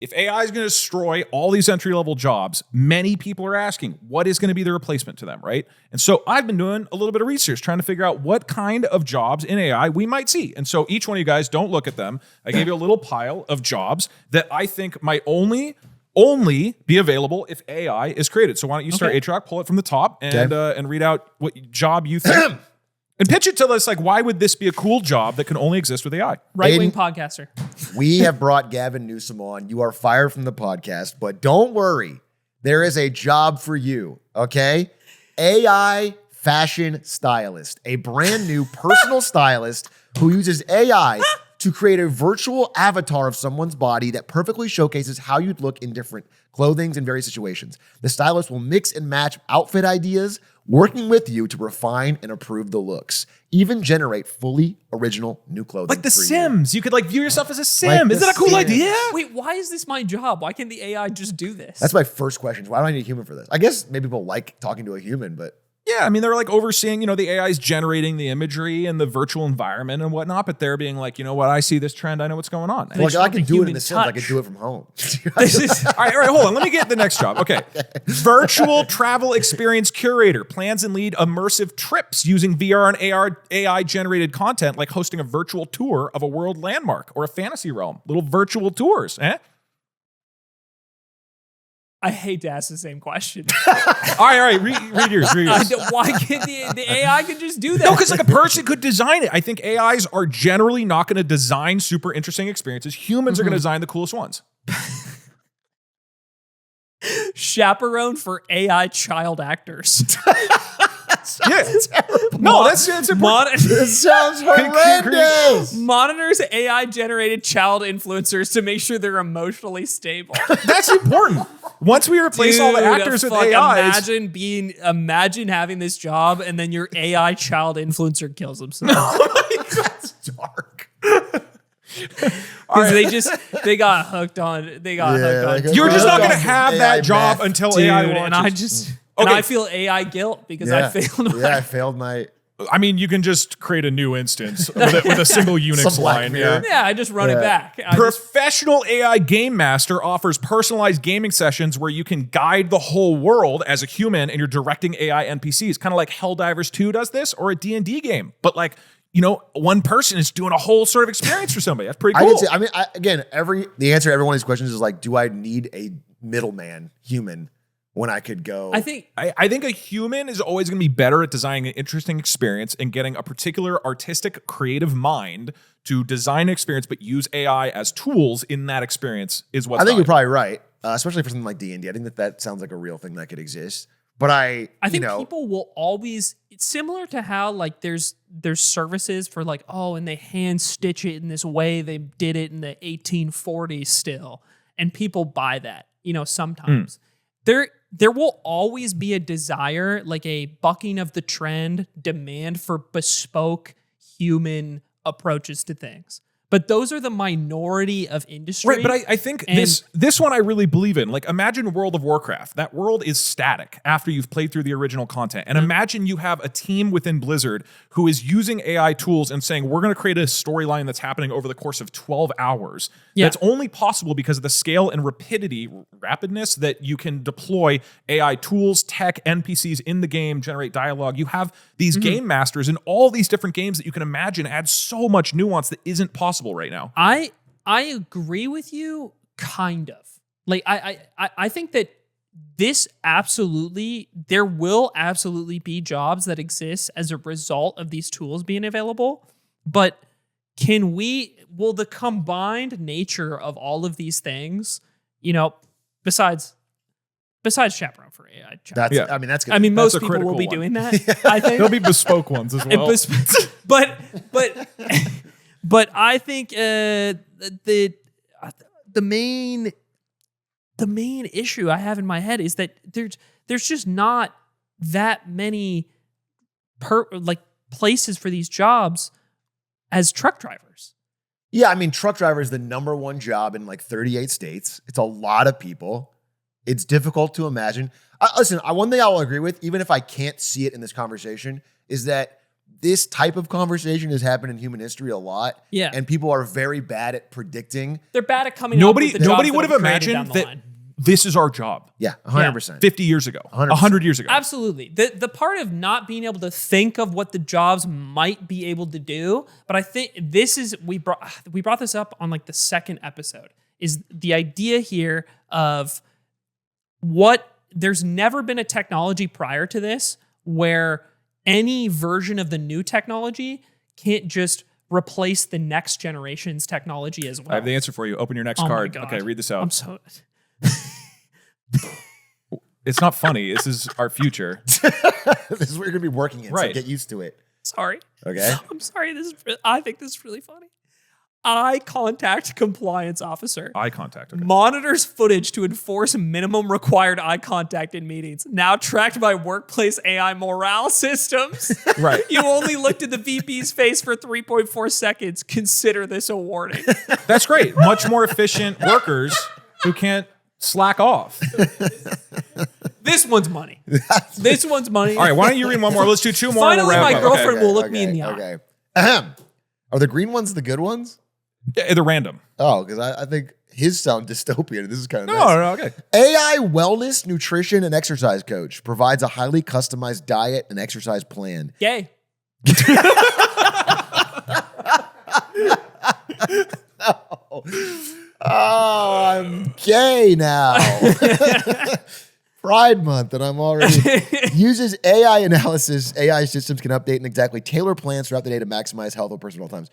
if AI is going to destroy all these entry-level jobs, many people are asking, what is going to be the replacement to them, right? And so I've been doing a little bit of research trying to figure out what kind of jobs in AI we might see. And so each one of you guys, don't look at them. I gave you a little pile of jobs that I think might only be available if AI is created. So why don't you start, Atroc, pull it from the top and read out what job you think. And pitch it to us, like, why would this be a cool job that can only exist with AI? Right-wing podcaster. We have brought Gavin Newsom on. You are fired from the podcast, but don't worry. There is a job for you, okay? AI fashion stylist, a brand new personal stylist who uses AI to create a virtual avatar of someone's body that perfectly showcases how you'd look in different clothings in various situations. The stylist will mix and match outfit ideas, working with you to refine and improve the looks. Even generate fully original new clothing. Like The for you. Sims. You could like view yourself as a Sim. Like Is The that a cool Sims. idea? Wait, why is this my job? Why can't the AI just do this? That's my first question. Why do I need a human for this? I guess maybe people like talking to a human, but Yeah, I mean, they're like overseeing, the AI's generating the imagery and the virtual environment and whatnot, but they're being like, you know what, I see this trend, I know what's going on. like, just I want can the do it in human The Sims. I touch. can do it from home. This is All right, hold on. Let me get the next job. Okay. Virtual travel experience curator plans and lead immersive trips using VR and AR AI generated content like hosting a virtual tour of a world landmark or a fantasy realm. Little virtual tours, eh? I hate to ask the same question. All right. Read yours. Why can't the AI can just do that? No, because like a person could design it. I think AIs are generally not going to design super interesting experiences. Humans are going to design the coolest ones. Chaperone for AI child actors. Yeah. No, that's important. This sounds horrendous. Monitors AI generated child influencers to make sure they're emotionally stable. That's important. Once we replace all the actors with AIs. Imagine having this job and then your AI child influencer kills himself. That's dark. Because they got hooked on. like You're just not going to AI have that job meth. until Dude, AI and launches. and Okay. I feel AI guilt because I failed. Yeah, I failed my. I mean, you can just create a new instance with a single Unix Some Black line. Mirror. Yeah, I just run it back. Professional AI Game Master offers personalized gaming sessions where you can guide the whole world as a human and you're directing AI NPCs. Kind of like Helldivers 2 does this, or a D&D game. But like, one person is doing a whole sort of experience for somebody. That's pretty cool. The answer to every one of these questions is like, do I need a middleman human when I could go? I think I think a human is always going to be better at designing an interesting experience and getting a particular artistic, creative mind to design an experience, but use AI as tools in that experience is what's I think you're valuable. probably right, especially for something like D&D. I think that sounds like a real thing that could exist. But I think people will always. It's similar to how like there's services for like and they hand stitch it in this way they did it in the 1840s still, and people buy that. Sometimes there will always be a desire, like a bucking of the trend demand for bespoke human approaches to things. But those are the minority of industry. Right, but I think this one I really believe in. Like, imagine World of Warcraft. That world is static after you've played through the original content. And imagine you have a team within Blizzard who is using AI tools and saying, we're going to create a storyline that's happening over the course of 12 hours. Yeah. That's only possible because of the scale and rapidness that you can deploy AI tools, tech, NPCs in the game, generate dialogue. You have these game masters in all these different games that you can imagine add so much nuance that isn't possible right now. I agree with you, kind of. Like I think that there will absolutely be jobs that exist as a result of these tools being available. But will the combined nature of all of these things, besides Chaperone for AI, that's. Yeah. I mean, that's good. I mean, That's most a people will critical be one. doing that. I think There'll be bespoke ones as well. But I think the main issue I have in my head is that there's just not that many places for these jobs as truck drivers. Yeah, I mean, truck driver is the number one job in like 38 states. It's a lot of people. It's difficult to imagine. Listen, one thing I will agree with, even if I can't see it in this conversation, is that this type of conversation has happened in human history a lot. Yeah. And people are very bad at predicting. They're bad at coming Nobody up with the jobs that would have will be created down imagined the that line. this is our job Yeah, 100%. 50 years ago, 100%. 100 years ago. Absolutely. The part of not being able to think of what the jobs might be able to do, but I think this is we brought this up on like the second episode, is the idea here of what there's never been a technology prior to this where any version of the new technology can't just replace the next generation's technology as well. I have the answer for you. Open your next Oh my card. God. Okay, read this out. I'm so It's not funny. This is our future. This is what you're going to be working in, Right. so get used to it. sorry. Okay? I'm sorry. I think this is really funny. Eye contact compliance officer Eye contact. Okay. monitors footage to enforce minimum required eye contact in meetings. Now tracked by workplace AI morale systems. Right. You only looked at the VP's face for 3.4 seconds. Consider this a warning. That's great. Much more efficient workers who can't slack off. This one's money. This one's money. All right, why don't you read one more? Let's do two more. Finally, we'll wrap my up. girlfriend Okay. will look me in the eye. Okay. Ahem. Are the green ones the good ones? Yeah, they're random. Oh, because I think his sound dystopian. This is kind of No, nice. no, okay. AI wellness, nutrition, and exercise coach provides a highly customized diet and exercise plan. Gay. Oh, I'm gay now. Pride Month, and I'm already uses AI analysis. AI systems can update and exactly tailor plans throughout the day to maximize health of a person at all times.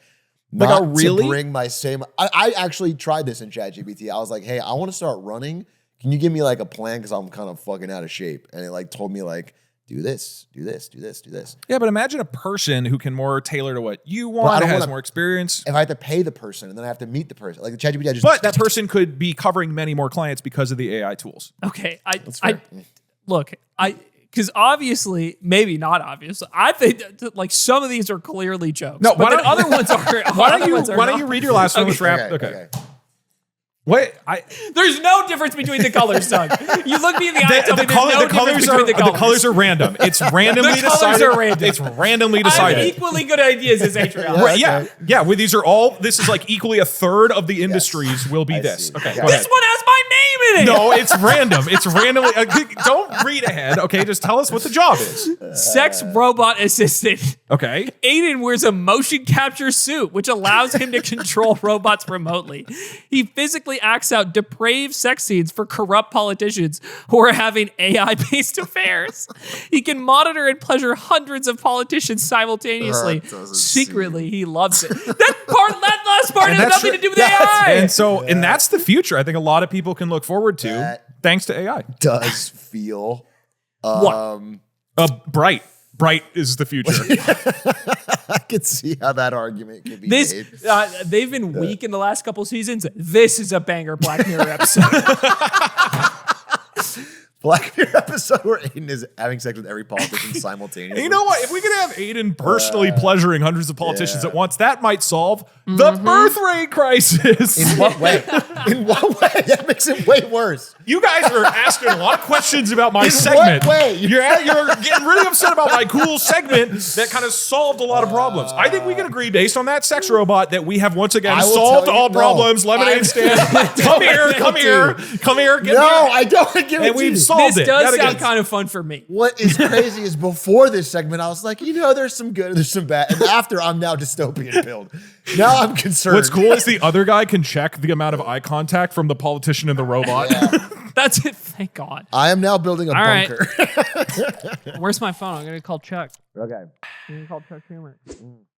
Like, Not oh, really? to bring my same. I actually tried this in ChatGPT. I was like, hey, I want to start running. Can you give me like a plan? Because I'm kind of fucking out of shape. And it like told me like, do this, do this, do this, do this. Yeah, but imagine a person who can more tailor to what you Well, I want, don't has wanna- more experience. If I have to pay the person and then I have to meet the person, like the ChatGPT, I just. But that person could be covering many more clients because of the AI tools. Okay. fair. Because obviously, maybe not obvious. I think that, like some of these are clearly jokes. No, but why then don't- other ones are. Why don't not. you read your last one? Let's wrap. Okay. Wait, There's no difference between the colors, Doug. You look me in the eye and tell me there's no difference between the colors are random. It's randomly The colors decided. are random. It's randomly I decided. have equally good ideas as Adriel. Right, yeah. Well, these are all. This is like equally a third of the industries will be I this. see. Okay, Yeah. go This ahead. one has my name in it. No, it's random. It's randomly. Don't read ahead. Okay, just tell us what the job is. Sex robot assistant. Okay. Aiden wears a motion capture suit, which allows him to control robots remotely. He physically acts out depraved sex scenes for corrupt politicians who are having AI-based affairs. He can monitor and pleasure hundreds of politicians simultaneously. That doesn't Secretly, he loves it. That last part And has that's nothing true. to do with AI. And so, and that's the future. I think a lot of people can look forward to That- thanks to AI. Does feel. What? Bright. Bright is the future. I could see how that argument could be This made. they've been weak in the last couple seasons. This is a banger Black Mirror episode. Black Mirror episode where Aiden is having sex with every politician simultaneously. And you know what? If we could have Aiden personally pleasuring hundreds of politicians yeah. at once, that might solve the birth rate crisis. In what way? In what way? That makes it way worse. You guys are asking a lot of questions about my In segment. what way? You're getting really upset about my cool segment that kind of solved a lot of problems. I think we can agree, based on that sex robot, that we have once again I will solved tell you- all no. problems. Lemonade stand. Come here. Come here. Come here. Get No, me. I don't give it And to we've you. solved This it. does Yet sound again. kind of fun for me. What is crazy is before this segment, I was like, there's some good, there's some bad. And after, I'm now dystopian pilled. Now I'm concerned. What's cool is the other guy can check the amount of eye contact from the politician and the robot. That's it. Thank God. I am now building a All right. bunker. Where's my phone? I'm gonna call Chuck. Okay. I'm gonna call Chuck Schumer.